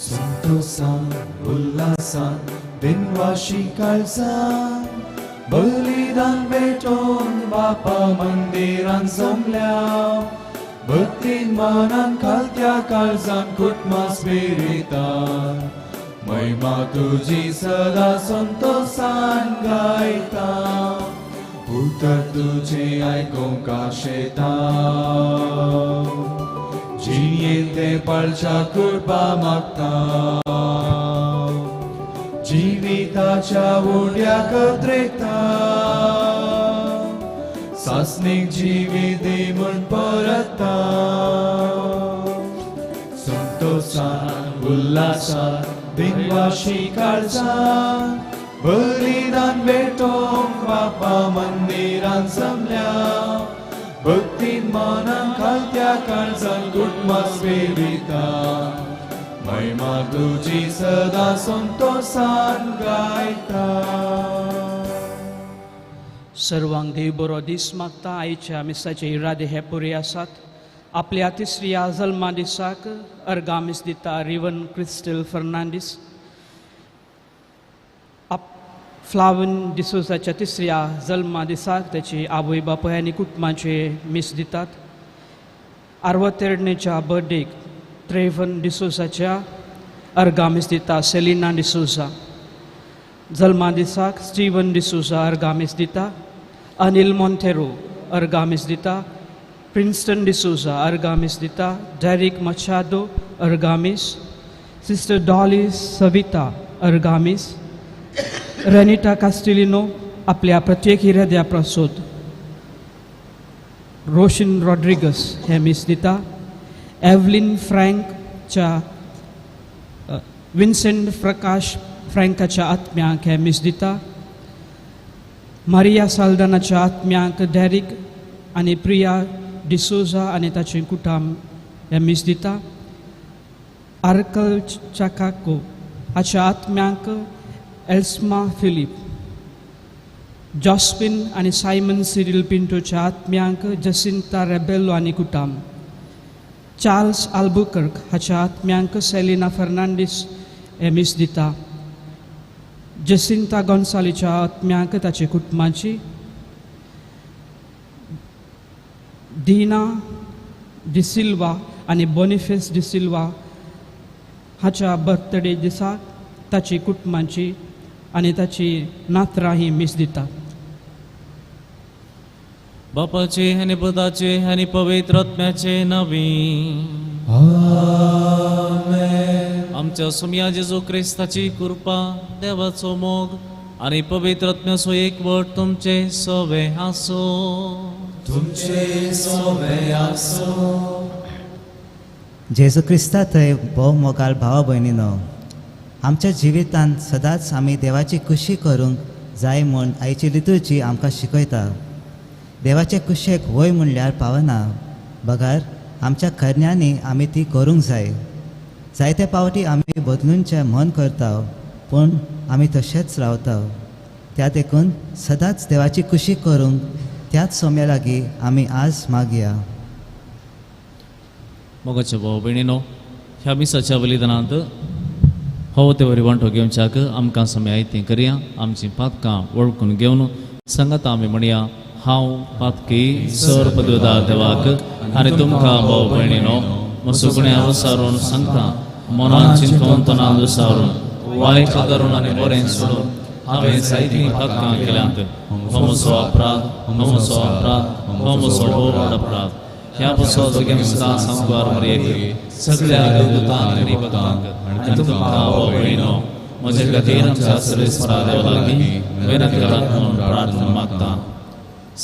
संतोषान उल्हासान बिनवाशी काळजान बलिदान भेटून बापा मंदिरान जमल्या भक्तीन मनान खालत्या काळजान कुटमास बेरिता महिमा तुझी सदा संतोषान गायता उतर तुझे आयकूंक आशेता जियेन ते पळच्या कृपा मागता जिविताच्या उड्याक द्रेता सासणीक जिवी दी म्हूण परता संतोषान उल्हासान बिनवाशी काळजान बलिदान भेटोंक बापा मंदिरान जमल्या भक्तीन मनान खालत्या काळजान कुटमास वेविता महिमा तुझी सदा संतोषान गायता. सर्वांक देव बरो दीस मागता. आयच्या मिसाचे इरादे हे पुरे आसात. आपल्या तिसऱ्या जल्मा दिसाक अर्गामीस दिता रिवन क्रिस्टल फर्नांडीस. फ्लावन डिसोजाच्या तिसऱ्या जल्मा दिसाक त्याची आवय बापूय आनी कुटुंबाचे मीस दितात. 62च्या बर्थडेक ट्रेवन डिसोजाच्या अर्गामीस दिता सेलिना डिसोजा. जल्मा दिसाक स्टीवन डिसोजा अर्गामीस दिता. अनिल मोंटेरो अर्गामीस दिता. प्रिन्स्टन डिसोजा अर्गामीस दिता. डेरिक मचादो अर्गामीस. सिस्टर डॉली सविता अर्गामीस. रेनिटा कास्टिलिनो आपल्या प्रत्येक हिऱ्याद्या प्रसोद. रोशन रॉड्रिगस हे मीस दिता. एव्हलिन फ्रँकच्या विन्सेंट प्रकाश फ्रँकाच्या आत्म्याक हे मीस दिता. मारिया साल्दानाच्या आत्म्याक डेरिक आनी प्रिया डिसोजा आनी ताचे कुटुंब हे मीस दिता. आर्कल चाकाको हाच्या आत्म्याक एल्स्मा फिलिप. जॉस्पिन आनी सायमन सिरिल पिंटोच्या आत्म्यांक जसिंता रेबेलो आनी कुटुंब. चार्ल्स आल्बुकर्क हाच्या आत्म्यांक सेलिना फर्नांडीस हे मीस दिता. जसिंता गोन्सालीच्या आत्म्यांक ताचे कुटुंबाची. दिना डिसिल्वा आनी बोनिफेस डिसिल्वा हाच्या बर्थडे दिसा ताची कुटुंबाची आनी ताची नात्रां ही मीस दितात. बापाचे आनी पुताचे आनी पवित्र आत्म्याचे नावी. आमेन. आमच्या सुम्या जेजू क्रिस्ताची कृपा देवाचो मोग आनी पवित्र आत्म्याचो एकवट तुमचे सवे आसो. तुमचे सवे आसो. जेजू क्रिस्ता थंय भोव मोगाळ भावा भयणीनो, आमच्या जिवितांत सदांच आमी देवाची खुशी करूंक जाय म्हूण आयची लितूची आमकां शिकयता. देवाचे कुशेक वय म्हणल्यार पावना, बगार आमच्या करण्यांनी आमी ती करूंक जाय. जायते पावटी आमी बदलूनचे मन करता, पूण आमी तशेंच रावता. त्या देखून सदांच देवाची खुशी करूंक त्याच सोम्या लागीं आमी आज मागया. मोगाच्या भाव भयणीनो, ह्या मिसाच्या बलिदानांत हो ते वरी वांटो घेवच्याक आमकां समय आयतें करया. आमची पातकां वळखून घेवन सांगात आमी म्हणया, हांव पातकी सर पदवेदार देवाक आनी तुमकां भाव भयणीनो मसुगण्या विसारून सांगता. मनान चिंतून तोंडान विसारून वायट करून आनी बरें सोडून हांवें जायतीं पातकां केल्यांत. हो म्हजो अपराध, हो म्हजो अपराध, हो म्हजो व्हड अपराध. ह्या पासून जगेम सदां सांगवार मरयेक सगळ्या देवदूतांक आनी भक्तांक आनी तुमकां भाव भयणीनो म्हजे खातीर आमच्या सर्वेस्परा देवा लागीं विनंती करात म्हणून प्रार्थना मागता.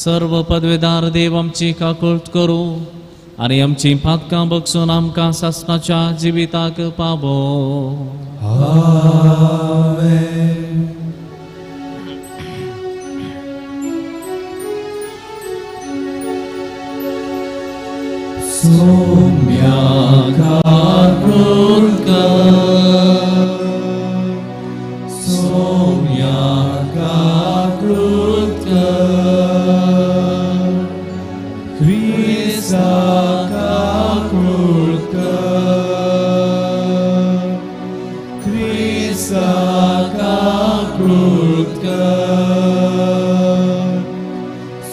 सर्व पदवेदार देव आमची काकूट करूं आनी आमची पातकां बगसून आमकां सासणाच्या जिविताक पावो. आमेन. सोम्या काकूट कर. सोम्या काकूट कर. क्रिस्ता काकूट कर. कृत्का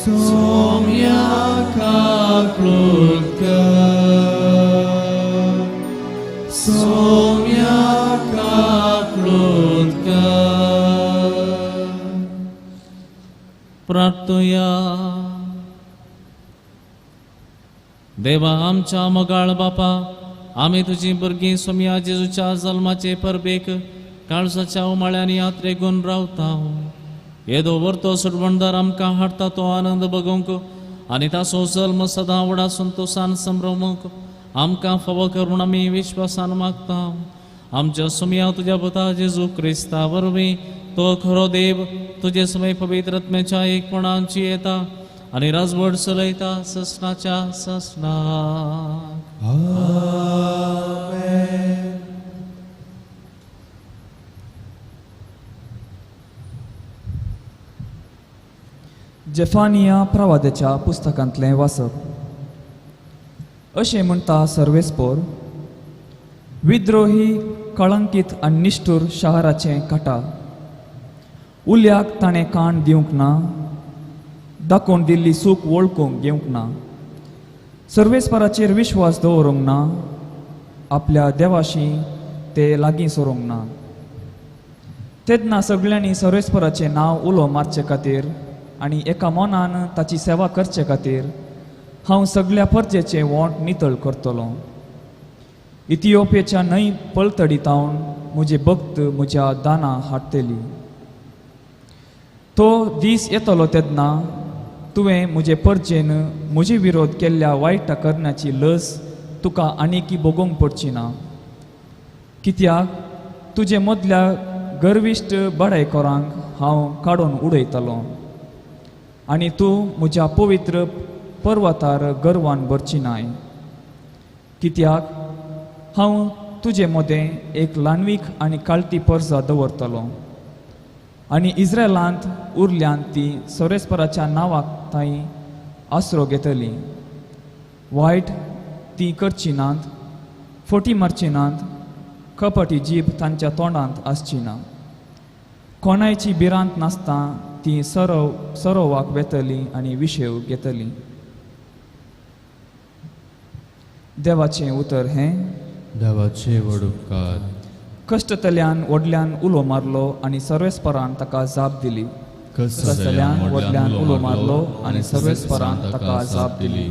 सोम्याका कृत्का सोम्याका कृत्का प्रार्थया. देवा आमच्या मोगाळ बापा, आम्ही तुझी भुरगीं सोम्या जेजूच्या जल्माचे परबेक काळजाच्या उमाळ्यानी यात्रेकून रावता. येदो वर्तो सुडवणदार आमकां हाडटा तो आनंद बगोवंक आनी ताचो जल्म सदां व्हडा संतोषान संभ्रमूंक आमकां फावो करून आमी विश्वासान मागता. आमच्या सोम्या तुज्या पुता जेजू क्रिस्ता वरवीं तो खरो देव तुजे समय पवित्र आत्म्याच्या एकपणांची येता आनी राजवट चलयता ससनाच्या ससनाक. जेफानिया प्रवाद्याच्या पुस्तकांतलें वाचप. अशें म्हणटा सर्वेस्पोर, विद्रोही कळंकीत आनी निश्ठूर शाराचें काटा. उल्याक ताणें कान दिवंक ना, दाखोवन दिल्ली सूख वळखूंक घेवंक ना, सर्वेस्पराचेर विश्वास दवरूंक ना, आपल्या देवाशी ते लागीं सरूंक ना. तेन्ना सगळ्यांनी सर्वेस्पराचें नांव उलो मारचे खातीर आनी एका मनान ताची सेवा करचे खातीर हांव सगळ्या परजेचें वोंट नितळ करतलों. इथिओपियेच्या न्हंय पळतडीतावन म्हजे भक्त म्हज्या दानां हाडटली. तो दीस येतलो तेन्ना तुवें म्हजे परजेन म्हजे विरोध केल्ल्या वायटा करण्याची लस तुका आनीक भोगोवंक पडची ना. कित्याक तुजे मदल्या गर्विश्ट बडायकोरांक हांव काडून उडयतलों आनी तूं म्हज्या पवित्र पर्वतार गर्वान भरची नाय. कित्याक हांव तुजे मदें एक ल्हानवीक आनी काळटी पर्जा दवरतलों आनी इस्रायलांत उरल्यांत ती सर्वेस्पराच्या नांवाक थंय आसरो घेतली. वायट ती करची नात, फटी मारची नात, कपटी जीब तांच्या तोंडांत आसची ना. कोणायची भिरांत नासता ती सरोवाक वेतली आनी विशेव घेतली. देवाचें उतर हें. देवाचे व्हड उपकार. कश्टतल्यान व्हडल्यान उलो मारलो आनी सर्वेस्परान ताका जाप दिली. कश्टतल्यान व्हडल्यान उलो मारलो आनी सर्वेस्परान ताका जाप दिली.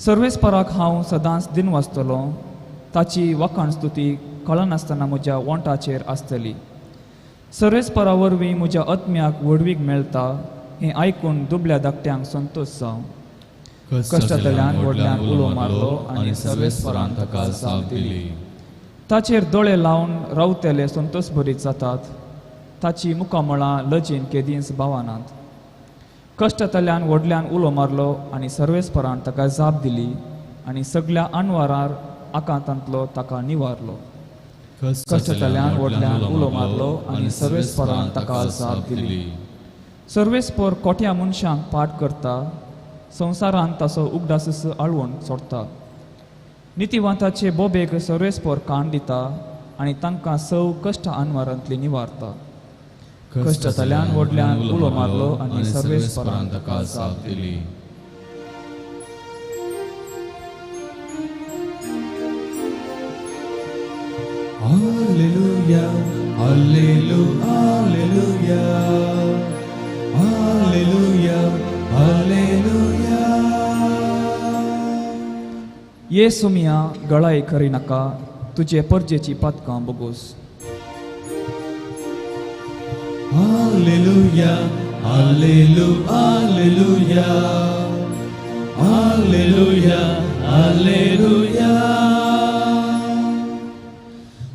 सर्वेस्पराक हांव सदांच दिनवासतलों. ताची वखाण स्तुती कळनासतना म्हज्या वोंटाचेर आसतली. सर्वेस्परा वरवीं म्हज्या आत्म्याक व्हडवीक मेळटा हें आयकून दुबळ्या धाकट्यांक संतोश जावं. कश्टतल्यान व्हडल्यान उलो मारलो आनी सर्वेस्परान ताका जाप दिली. ताचेर दोळे लावन रावतेले संतोश भरीत जातात. ताची मुखामळां लजेन केदींच भावनात. कश्टतल्यान व्हडल्यान उलो मारलो आनी सर्वेस्परान ताका जाप दिली आनी सगळ्या अनवरार आकांतांतलो ताका निवारलो. कश्टतल्यान व्हडल्यान उलो मारलो आनी सर्वेस्परान ताका जाप दिली. सर्वेस्पर कोट्या मनशांक पाट करता. संवसारांत ताचो उगडास आळवून सोडटा. नितिवंताचे बोबेक सर्वेस्पर कान दिता आनी तांकां सव कश्ट अनवरांतली निवारता. कश्टतल्यान व्हडल्यान उलो मारलो आनी सर्वेस्परान ताका जाप दिली. Alleluia, Alleluia, Alleluia, Alleluia, Alleluia. ये सुमिया गळाय करी नाका, तुजे परजेची पातकां बोगोस. Alleluia, Alleluia, Alleluia, Alleluia, Alleluia.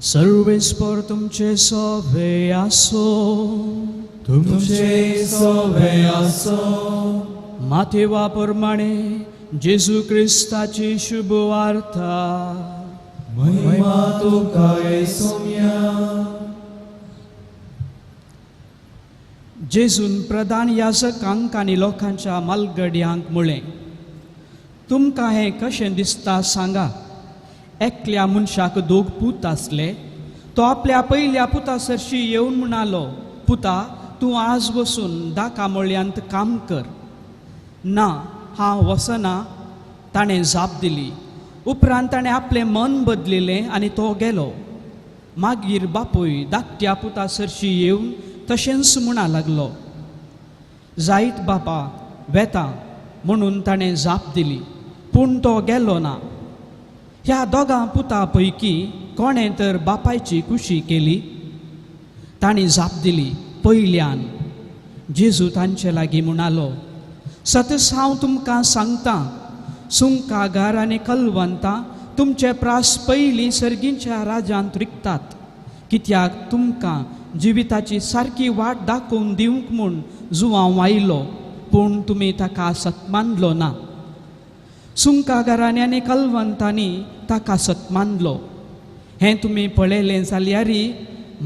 सर्वेस्पर तुमचे सोबे आसो. तुमचे सोबे आसो. माथेवा प्रमाणे जेजू क्रिस्ताची शुभ वार्ता. महिमा तुका येसुम्या. जेजून प्रधान याजकांक आनी लोकांच्या मालगड्यांक म्हळें, तुमकां हें कशें दिसता सांगा. एकल्या मनशाक दोग पूत आसले. तो आपल्या पयल्या पुता सरशी येवन म्हणालो, पुता तूं आज वचून कांबोळ्यांत काम कर. ना, हांव वचना, ताणें जाप दिली. उपरांत ताणें आपलें मन बदलिलें आनी तो गेलो. मागीर बापूय धाकट्या पुता सरशी येवन तशेंच म्हणा लागलो. जायत बापा, वेता म्हणून ताणें जाप दिली, पूण तो गेलो ना. ह्या दोगां पुतां पैकी कोणें तर बापायची कुशी केली? ताणीं जाप दिली, पयल्यान. जेजू तांचे लागीं म्हणालो, सतस हांव तुमकां सांगतां, सुंकागार आनी कलवंतां तुमचे प्रास पयलीं सर्गींच्या राज्यांत विकतात. कित्याक तुमकां जिविताची सारकी वाट दाखोवन दिवंक म्हूण जुवांव आयलो, पूण तुमी ताका सतमानलो ना. सुंकागारांनी आनी कलवंतांनी ताका सतमानलो. हें तुमी पळयलें जाल्यारय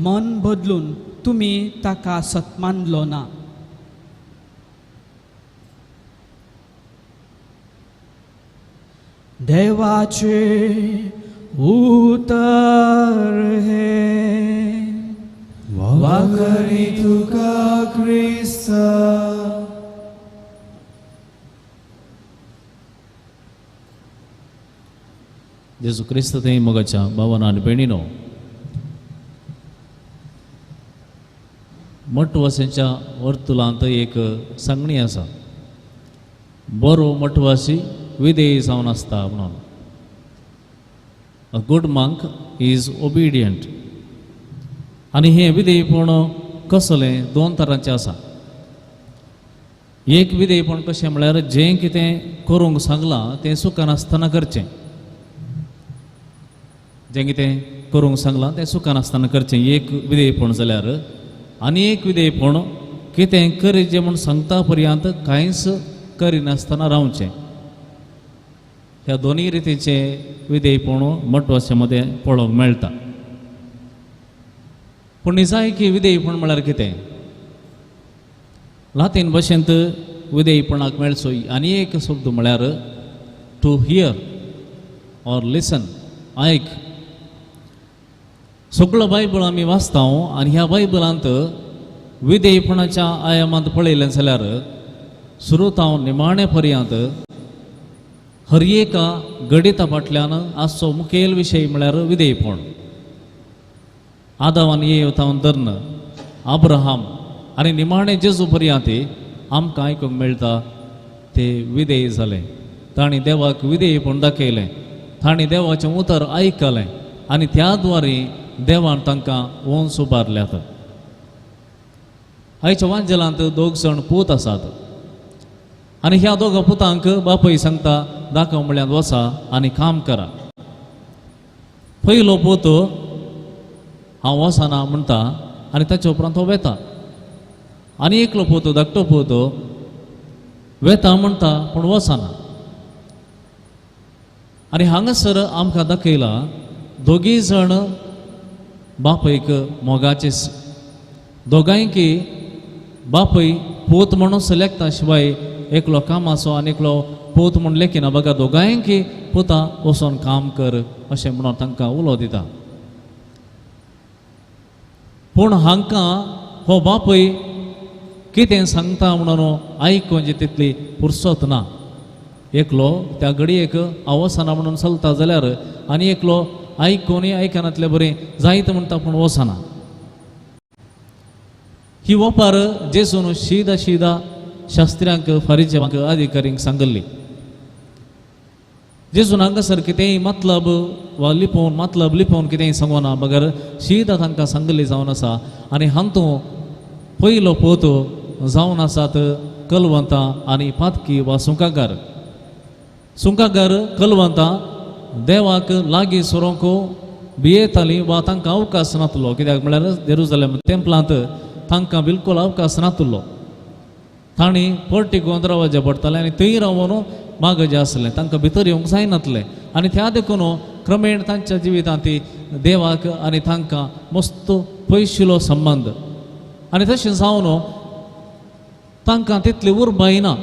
मन बदलून तुमी ताका सतमानलो ना. देवाचे उतर हे वाकरी तुका क्रिस्त. जेजू क्रिस्त थंय मोगाच्या भावांनो आनी भयणीनो, मठवासींच्या वर्तुळांत एक सांगणी आसा, बरो मठवासी विधेय जावन आसता म्हणून. A good monk is obedient. आनी हें विधेयपण कसलें दोन तरांचें आसा. एक विधेयपण कशें म्हळ्यार जें कितें करूंक सांगलां तें सुखान आसतना करचें. जें कितें करूंक सांगलां तें सुखान आसतना करचें, एक विधेयपण जाल्यार. आनी एक विधेयपण कितें करीचें म्हूण सांगता पर्यंत कांयच करिनासतना रावचें. ह्या दोनूय रितीचे विधेयपण मठवासे मध्ये पळोवंक मेळटा. पूण निजायकी विधेयपण म्हळ्यार कितें? लातीन भाशेंत विधेयपणाक मेळचो आनी एक शब्द म्हळ्यार टू हियर ऑर लिसन, आयक. सगळो बायबल आमी वाचता आनी ह्या बायबलांत विधेयपणाच्या आयामांत पळयलें जाल्यार सुरवातावन निमाणे पर्यंत हर एका गणिता फाटल्यान आजचो मुखेल विशय म्हळ्यार विधेयपण. आदाम आनी येवतावन धरन अब्राहम आनी निमाणे जेजू पर्यंत आमकां आयकूंक मेळटा ते विधेय जालें. तांणी देवाक विधेयपण दाखयलें, तांणी देवाचें उतर आयकलें आनी त्या द्वारे देवान तांकां वंश उबारल्यात. आयच्या वांजेलांत दोग जाण पूत आसात आनी ह्या दोगा पुतांक बापूय सांगता दाखव म्हळ्यार वचा आनी काम करा. पयलो पूत हांव वचना म्हणटा आनी ताचे उपरांत तो वेता. आनी एकलो पूत धाकटो पूत वेता म्हणटा पूण वचना. आनी हांगासर आमकां दाखयला दोगी जण बापयक मोगाचे. दोगांयकी बापय पूत म्हणून लेखता शिवाय एकलो कामाचो आनी एकलो पूत म्हूण लेखिना. बघा दोगांयकी पुता वचोन काम कर अशें म्हणून तांकां उलो दिता. पूण हांकां हो बापय कितें सांगता म्हणून आयकूंची तितली फुरसत ना. एकलो त्या घडयेक हांव वचना म्हणून चलता जाल्यार आनी एकलो आयकूनय आयकनातले बरें जायत म्हणटा पूण वचना. ही वपार जेजून शीदा शास्त्र्यांक फारिच्यांक अधिकारींक सांगल्ली. जेजून हांगासर कितेंय मतलब वा लिपोवन कितेंय सांगना, बगर शीदा तांकां सांगल्ली जावन आसा. आनी हातूं पयलो पूत जावन आसात कलवंतां आनी पातकी वा सुंकागार. सुंकागार कलवंतां देवाक लागीं सरोंक भियेतालीं वा तांकां अवकाश नासलो. कित्याक म्हळ्यार जेरुसलेम टेंपलांत तांकां बिलकुल अवकाश नासलो. तांणी परती गोंदरावचें पडटालें आनी थंय रावन मागजें आसलें. तांकां भितर येवंक जायनासलें. आनी त्या देखून क्रमेण तांच्या जिवितांत देवाक आनी तांकां मस्त पयशिलो संबंद. आनी तशें जावन तांकां तितली उर्बा येना,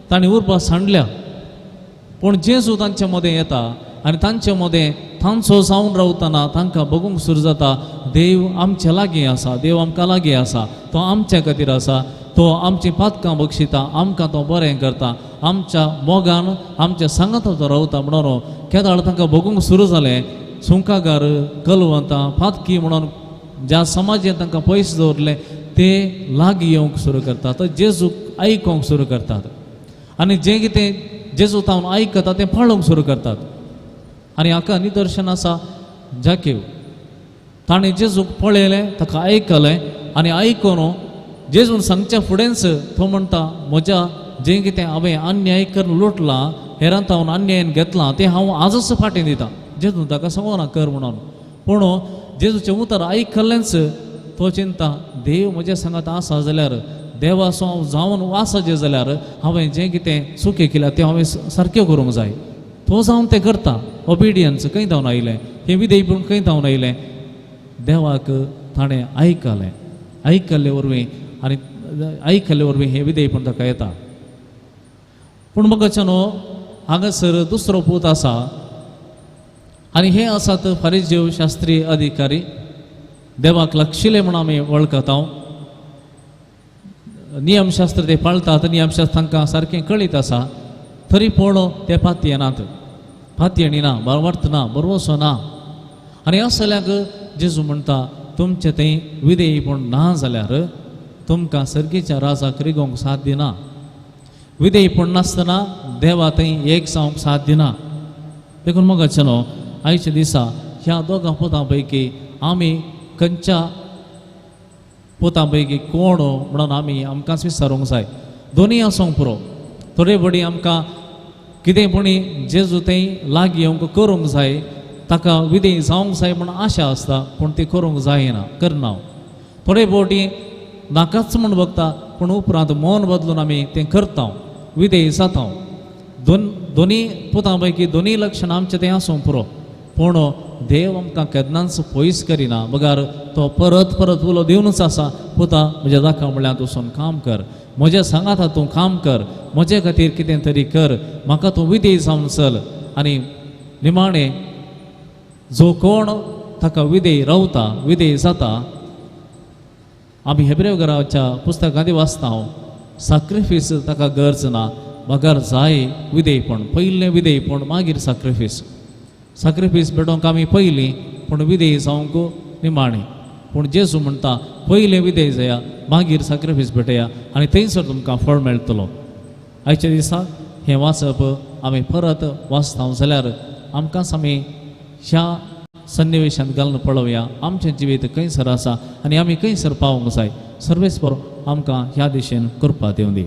तांणी उर्बा सांडल्या. पूण जेजू तांचे मदें येता आनी तांचे मदें तांचो जावन रावतना तांकां बगूंक सुरू जाता देव आमच्या लागीं आसा, देव आमकां लागीं आसा, तो आमच्या खातीर आसा, तो आमची पातकां बक्षिता, आमकां तो बरें करता, आमच्या मोगान आमच्या सांगात तो रावता म्हणून केदाळ तांकां बगूंक सुरू जालें. सुंकागार, कलवंतां, पातकी म्हणून ज्या समाजान तांकां पयस दवरले ते लागीं येवंक सुरू करतात, जेजूक आयकोंक सुरू करतात आनी जें कितें जेजू तावन आयकता तें पाळूंक सुरू करतात. आनी हाका निदर्शन आसा जाकेव. ताणें जेजूक पळयलें, ताका आयकलें आनी आयकून जेजून सांगच्या फुडेंच तो म्हणटा म्हज्या जें कितें हांवें अन्याय करून लुटलां, हेरांत हांव अन्यायान घेतलां तें हांव आजच फाटीं दितां. जेजून ताका सांगना कर म्हणून. पूण जेजूचें उतर आयकल्लेंच तो चिंता देव म्हज्या सांगात आसा जाल्यार देवाचो हांव जावन आसा जे जाल्यार हांवें जें कितें चुकी केल्या तें हांवें सारक्यो करूंक जाय. तो जावन तें करता. ओबिडियन्स खंय जावन आयलें, हें विधेयपण खंय जावन आयलें. देवाक ताणें आयकलें, आयकल्ले वरवीं आनी आयकल्ले वरवीं हें विधेयपण ताका येता. पूण म्हाका न्हू हांगासर दुसरो पूत आसा आनी हे आसात फारिजेव, शास्त्री, अधिकारी. देवाक लागशिले म्हूण आमी वळखता. नियमशास्त्र ते पाळतात, नियमशास्त्र तांकां सारकें कळीत आसा, तरी पूण ते पाती येनात, पाती येणिना, वर्त ना, बरवसो ना. आनी असल्याक जेजू म्हणटा तुमचें तें विधेयपण ना जाल्यार तुमकां सर्गेच्या राजाक रिगोवंक साध्य ना. विधेयपण नासतना देवा थंय एक जावंक साध्य ना. देखून म्हाका न्हू आयच्या दिसा ह्या दोगां पुतां पैकी आमी खंयच्या पुतां पैकी कोण म्हणून आमी आमकांच विचारूंक जाय. दोनी आसूंक पुरो. थोडे बडी आमकां कितें पुणी जेजू थंय लागीं येवंक करूंक जाय, ताका विधेय जावंक जाय म्हूण आशा आसता, पूण ती करूंक जायना, करना. थोडे बोटी नाकाच म्हूण बघता, पूण उपरांत मौन बदलून आमी तें करता, विधेय जाता. दोनी पुतां पैकी दोनी लक्षणां आमचें तें आसूंक पुरो. पूण देव आमकां केन्नाच पयस करिना. बगार तो परत परत उलो दिवनूच आसा, पुता म्हज्या दाखा म्हळ्यार वचून काम कर, म्हज्या सांगात तूं काम कर, म्हजे खातीर कितें तरी कर, म्हाका तूं विधेय जावन चल. आनी निमाणें जो कोण ताका विधेय रावता, विधेय जाता. आमी हेब्रेव घराच्या पुस्तकांनी वाचता सॅक्रिफीस ताका गरज ना, बगार जाय विधेयपण. पयलें विधेयपण मागीर सॅक्रिफीस. सॅक्रिफीस भेटोवंक आमी पयलीं, पूण विधेय जावंक निमाणें. पूण जेजू म्हणटा पयलें विधेय जाया, मागीर सॅक्रिफीस भेटया आनी थंयसर तुमकां फळ मेळटलो. आयच्या दिसा हें वाचप आमी परत वाचता जाल्यार आमकांच आमी ह्या सन्निवेशांत घालून पळोवया आमचें जिवीत खंयसर आसा आनी आमी खंयसर पावूंक जाय. सर्वेस्पर आमकां ह्या दिशेन कृपा दिवं दी.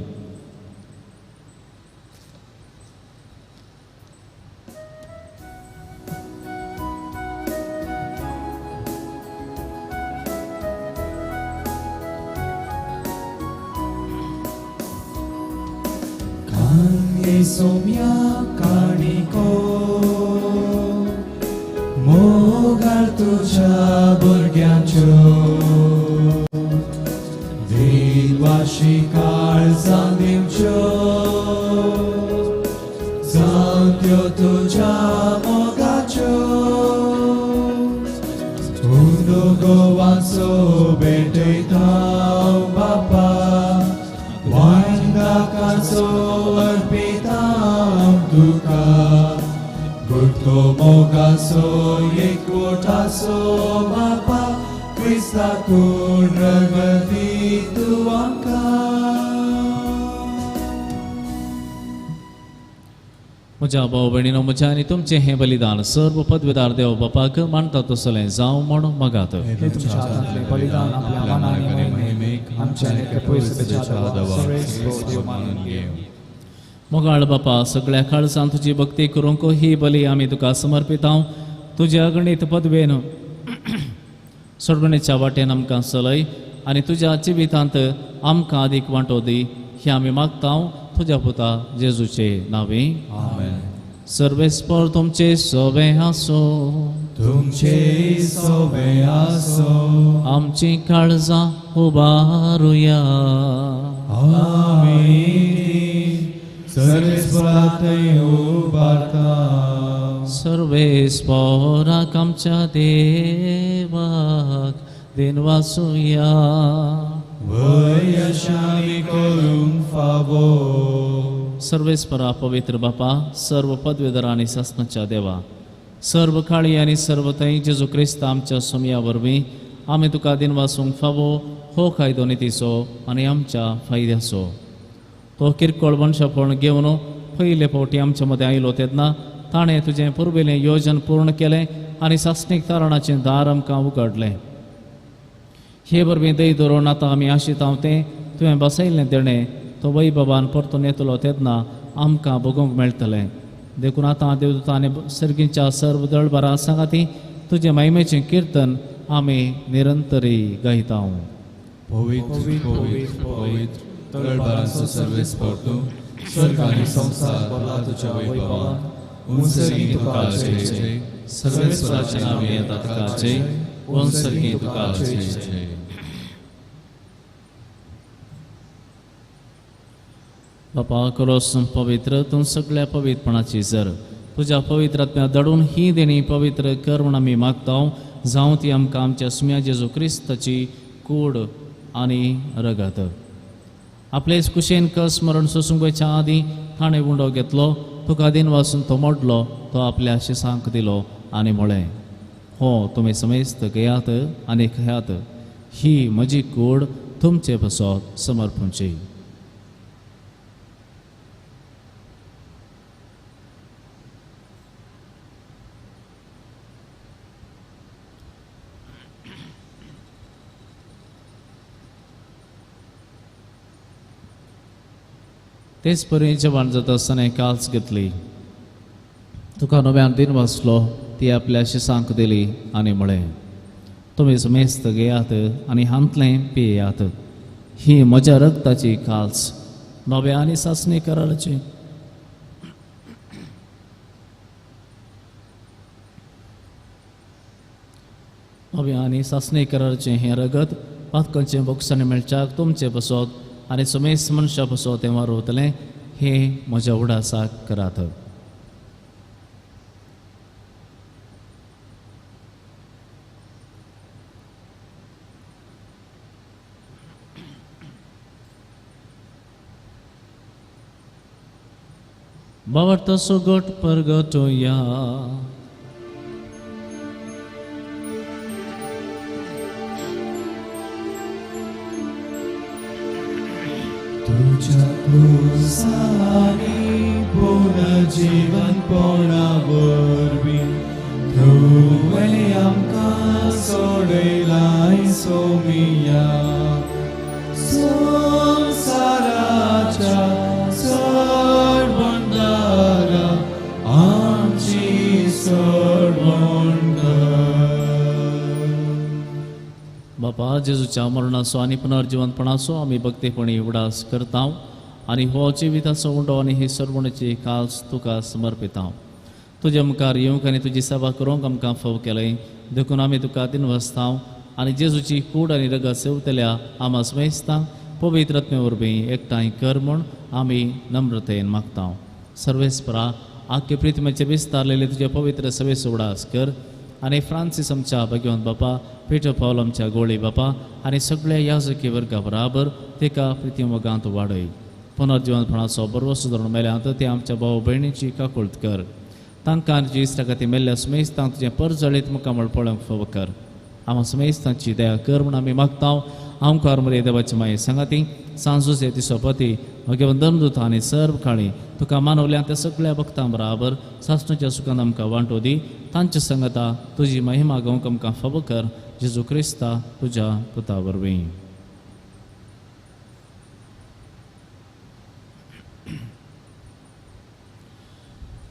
सोम्या काणिको मोगाळ तुझ्या भुरग्यांच्यो देवाशी काळजां दिवच्यो जांत्यो तुझ्या मोगाच्यो उदोगोवाचो भेटयता बापा वांगडाकाचो अर्पिता तुका गुटको मोगाचो एकवटाचो बापा क्रिस्ताकून रगती तूं आमकां. म्हज्या भाव भयणीनो, म्हज्या आनी तुमचें हें बलिदान सर्व पदवेदार देव बापाक मानता तसलें जावं म्हण मागात. हे तुमच्या हातांतलें बलिदान आपल्या मनान आनी महिमेक आमच्या आनी पवित्रतेच्या सगळे स्तोत्र मानून घे. मोगाळ बापा, सगळ्या काळजान तुजी भक्ती करूंक ही बली आमी तुका समर्पिता. तुज्या अगणीत पदवेन सोडवणेच्या वाटेन आमकां चलय आनी तुज्या जिवितांत आमकां अदीक वांटो दी. हें आमी मागता तुज्या पुता जेजूचे नांवे. आमेन. सर्वेस्पर तुमचे सोबे आसो, तुमचे सोबे आसो. आमची काळजां उबारुया. आमीन. सर्वेस्परांत उबारता. सर्वेस्पराक आमच्या देवाक दिन वासुया. वयशाली करूंक फावो. सर्वेस्परा पवित्र बापा, सर्व पदवीधर आणि शासनाच्या देवा, सर्व काळी आणि सर्व थंय जेजू क्रिस्त आमच्या सोमया वरवीं आमी तुका दिन वासूंक फावो हो कायदो नितीचो आनी आमच्या फायद्याचो. तो किरकोळ मनशापण घेवन पयले फावटी आमच्या मदें आयलो तेन्ना ताणें तुजें पुर्विल्लें योजन पूर्ण केलें आनी शासनीक तारणाचें दार आमकां उगडलें. हे वरवीं दय धरून आतां आमी आशितांव तें तुवें बसयल्लें देणें तो वैभवान परतून येतलो तेन्ना आमकां भोगूंक मेळटलें. देखून आतां देवदूत आनी सर्गींच्या सर्व दळबारां सांगाती तुजें महिमेचें कीर्तन आमी निरंतरी गायतांव. पवित्र पवित्र पवित्र तळबारांचो सर्वेस्पर तूं, स्वर्ग आनी संसार भरला तुज्या वैभवान. उंचगी तुका जय जय, सर्वेस्पराचें नांव येता तुका जय, वंसर्गी तुका जय जय. बापा करोस पवित्र, तूं सगळ्या पवित्रपणाची जर तुज्या पवित्रात्म्या दडून ही देणी पवित्र कर म्हूण आमी मागतांव. जावं ती आमकां आमच्या सुम्या जेजू क्रिस्ताची कूड आनी रगत. आपलेच कुशेन कस मरण सोसूंक वयच्या आदीं ताणें उंडो घेतलो, तुका दिन वासून तो मोडलो, तो आपल्या शिसांक दिलो आनी म्हळें, हो तुमी समेस्त घेयात आनी खायात, ही म्हजी कूड तुमचे बसत समर्पूंची. तेच परी जेवण जाता आसतना काल्स घेतली, तुका नव्यान दिन वाचलो, ती आपल्या शिसांक दिली आनी म्हळें, तुमी समेस्त घेयात आनी हांतलें पियेयात, ही म्हज्या रगताची काल्स नव्या आनी सासणी कराराची. नव्या आनी सासणी कराराचें हें रगत पातकांचें बॉक्सांनी मेळच्याक तुमचे बसत आनी समेस्त मनशां बसत तें वारवतलें, हे म्हज्या उडासाक करात. बावरतसो गोट परगटोया. तुझ्या क्रूसानी पुनर्जीवनपणा वरवीं तुवें आमकां सोडयलाय सोमिया. संसाराच्या सोडवणदारा आमची सोडवण कर. बापा जेजूच्या मरणाचो आनी पुनर्जीवनपणाचो आमी भक्तीपणी उडास करतांव आनी हो जिविताचो उंडो आनी ही सर्वणची काल्स तुका समर्पितांव. तुजे मुखार येवंक आनी तुजी सेवा करूंक आमकां फाव केलें, देखून आमी तुका दिन वचतांव आनी जेजूची कूड आनी रगत सेवतल्या आमा समेस्तांक पवित्रत्मे वरवीं एकठांय कर म्हूण आमी नम्रतेन मागतांव. सर्वेस्परा आख्खे प्रितीमेचे विस्तारलेले तुजे पवित्र सवेचो उडास कर आनी फ्रांसीस आमच्या भगवंत बापा, पिटर पौल आमच्या गोळी बापा आनी सगळ्या याजकी वर्गा बराबर तेका प्रिती मोगांत वाडय. पुनर्जीवनपणाचो बरो सुदारण मेल्यांत ते आमच्या भाव भयणीची काकुळट कर. तांकां आनी जी इश्टा खातीर मेल्ल्या समेस्तांक तुजें परजळीत मुखामळ पळोवंक फाव कर. आमी समेस्तांची दया कर म्हूण आमी मागतांव. आमकां मरे देवाची माये सांगाती सांजूचे दिसोपती भगवंत दमदूत आनी सर्व काळी तुका मानवल्या त्या सगळ्या भक्तां बराबर सासणाच्या सुखान आमकां वांटो दी. तांच्या संगता तुजी महिमा गावंक आमकां फाव कर. जेजू क्रिस्ता तुज्या पुता वरवीं.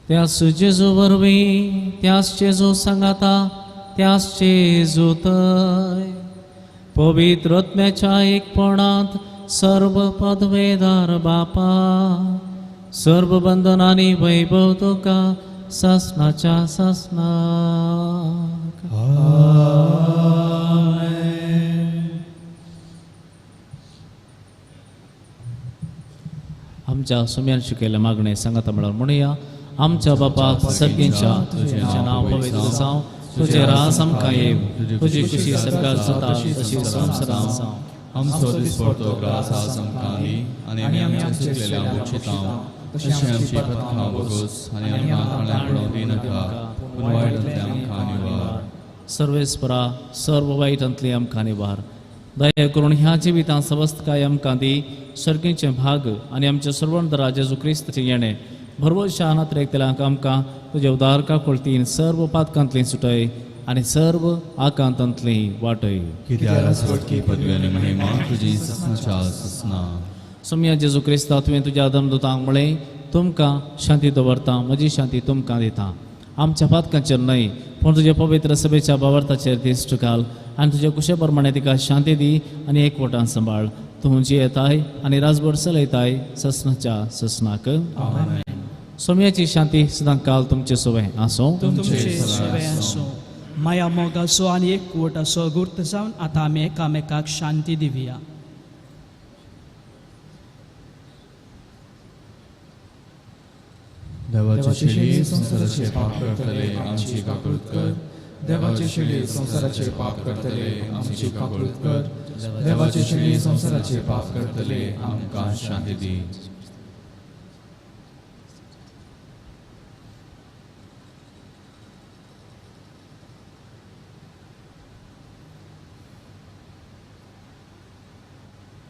त्याच जेजू वरवीं, त्याच जेजू सांगाता, त्याच जेजू थंय पवित्र आत्म्याच्या एकपणांत सर्व पदवेदार बापा, सर्व बंधनांनी वैभव तुका सासणाच्या सासणाक. आमच्या सुम्यान शिकयल्या मागणें सांगाता म्हळ्यार म्हणुया. आमच्या बापाक सगळ्यांच्या तुझें नांव पवित्र जावं तुझें राज आमकां येव तुजी खुशी सगळ्यात जाता तशी संवसारांत जावं आमचो दिसपडटो ग्रास आज आमकां दी आनी आमच्या चुकलेल्या मुचितांव तशी आमची पथकां वगोस आनी आमकां खाणां पडोवंक दिनाका पूण वायटांतल्यान आमकां निवार सर्वेस्परा सर्व वायटांतली आमकां निवार दया करून ह्या जिवितांत सवस्त काय आमकां दी सर्गीचे भाग आनी आमच्या सर्वंतरा जेजू क्रिस्ताचें येणें भरवशा अनात्रेकतल्यांक आमकां तुजे उदारका कोळतीन सर्व पातकांतली सुटय आनी सर्व आकांतांतली वाटय कित्याक राजवटकी पदवी आनी महिमा तुजी ससनाच्या ससना सोम्या जेजू क्रिस्ता तुवें तुज्या धर्मदुतांक म्हळें तुमकां शांती दवरता म्हजी शांती तुमकां दिता आमच्या पातकांचेर न्हय पूण तुज्या पवित्र सभेच्या बावर्ताचेर दिश्ट घाल आनी तुज्या कुशे प्रमाणे तिका शांती दी आनी एकवटान सांबाळ तूं जी येताय आनी राजभर चलयताय ससनाच्या ससनाक सोम्याची शांती सदां काल तुमचे सोबे आसूं तुमचे सवे असो माया मोग असो आनी एकवट असो गुर्त जावन आतां आमी एकामेकाक शांती दिवया देवाचे शिली संसाराचे पाप करतले आमची काकूळट कर देवाचे शिली संसाराचे पाप करतले आमची काकूळट कर देवाचे शिली संसाराचे पाप करतले आमकां शांती दी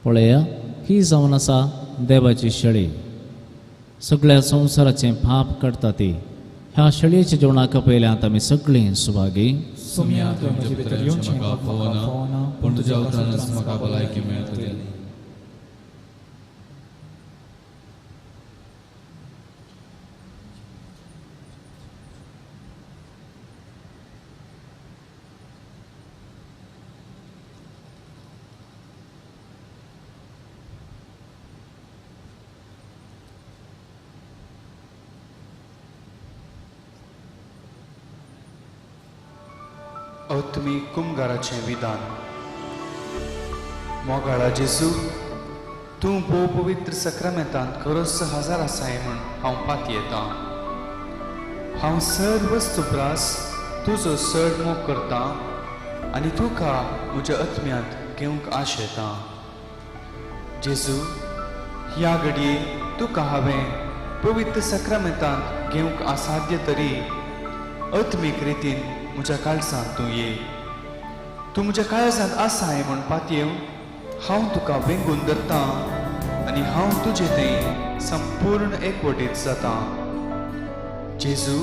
पळया ही जावन आसा देवाची शेळी सगळ्या संवसाराचें पाप करता ती ह्या शेळयेच्या जेवणाका पयल्यात आमी सगळीं सुभागी सोम्या तुवें म्हजे भितर येवचें म्हाका फोवना पूण तुज्या उतरानच म्हाका भलायकी मेळटली तुमी कुमगाराचें विधान मोगाळा जेजू तूं भोव पवित्र सक्रामेंतांत खरोच हजार आसाय म्हूण हांव पाती येता हांव सर वस्तुप्रास तुजो चड मोग करता आनी तुका म्हज्या आत्म्यांत घेवंक आश येता जेजू ह्या घडये तुका हांवें पवित्र सक्रामेंतांत घेवंक असाध्य तरी आत्मीक रितीन म्हज्या काळजांत तूं ये तूं म्हज्या काळजांत आसाय म्हूण पातयेव हांव तुका वेंगून धरता आनी हांव तुजे थंय संपूर्ण एकवटीत जाता जेजू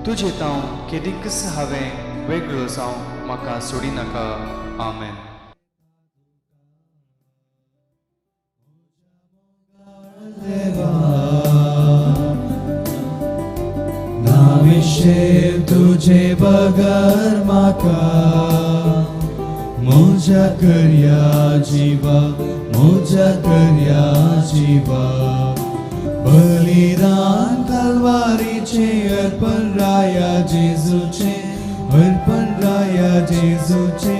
तुजे तांव केदीकच हांवें वेगळो जावं म्हाका सोडिनाका आमेन नाविशेव तुझे बगर म्हाका म्हज्या कर्या जिवा म्हज्या कर्या जिवा बलिदान कलवारीचे अर्पण राया जेजूचे अर्पण राया जेजूचे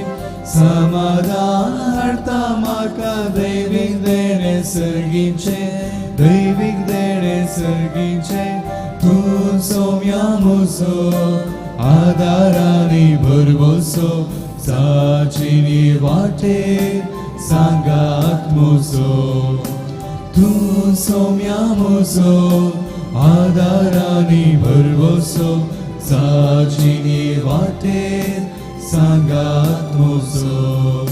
समाधान हाडटा म्हाका दैवीक देणे सर्गीचे दैवीक देणे सर्गीचे तूं सोम्या म्हजो आदारानी भरवसो साचिनी वाटेर सांगात म्हजो तूं सोम्या म्हजो आदारानी भरवसो साचिनी वाटेर सांगात म्हजो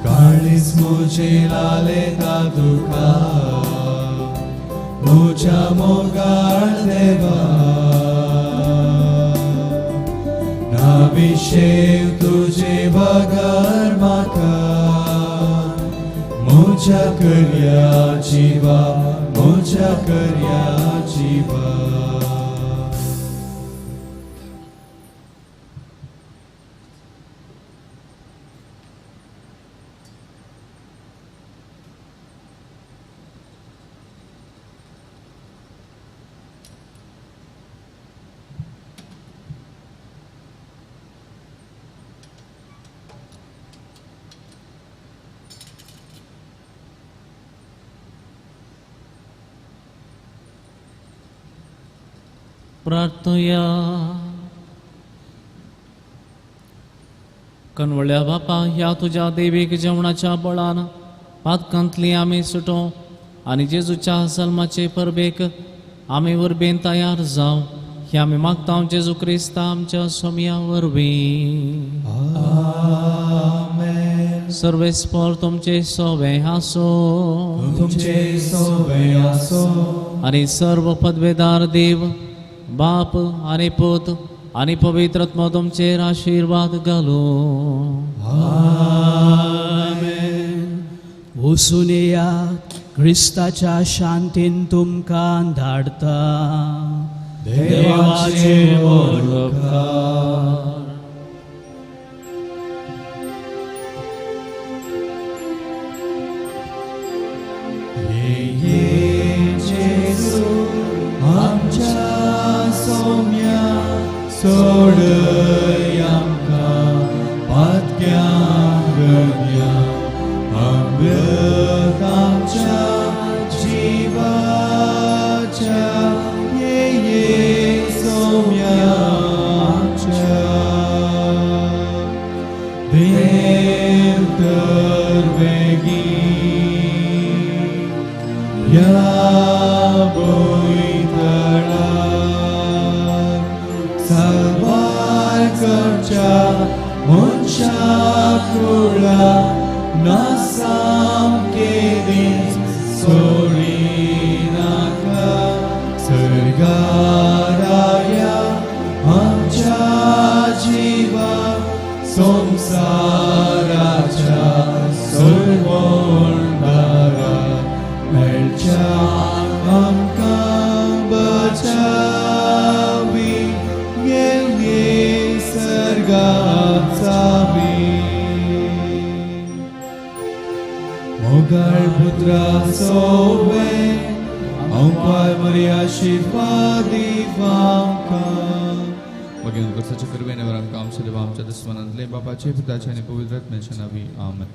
काळीज म्हजे लालेता तुका म्हज्या मोगाळ देवा नाविशेव तुजे बगर म्हाका म्हज्या कर्या जिवा म्हज्या कर्या जिवा प्रार्थया. कणवळ्या बापा, ह्या तुझ्या दैविक जेवणाच्या बळान पातकांतली आमी सुटो आनी जेजूच्या सल्माचे परबेक आमी वरबेन तयार जाव. हे आमी मागता जेजू क्रिस्त आमच्या सोम्या वरवीं. सर्वेस्पर तुमचे सोवे आसो. तुमचे सोबे आसो. आणि सर्व पदवेदार देव बाप आणि पुत आणि पवित्र आत्मा तुमचेर आशीर्वाद घालो. वचून येयात, क्रिस्ताच्या शांतीन तुमकां धाडता. देवाचे वळखकार. जेजू आमच्या सोम्या सोडय आमकां पातक्यां गरया. अमृत आमच्या जिवाच्या ये सोम्या आमच्या. देव तर बेगीन या भुंयतडार साबार करच्या मनशाक रुळा ना सामके दीस सोडिनाका. सर्गाराया आमच्या जिवा संसाराच्या सर्वोंडारा मेळच्या आमकां बचावी. ये सर्गाचा बी मोगाळ पुत्रा सोबे आमकां बरी आशीर्वाद दिवांकां. मगीर करसाच्या करवेनेवर आमकां आमच्या देवा आमच्या दुस्मनांतले बापाचे पिताचे आनी पवित्र आत्म्याचे नांवी आमेन.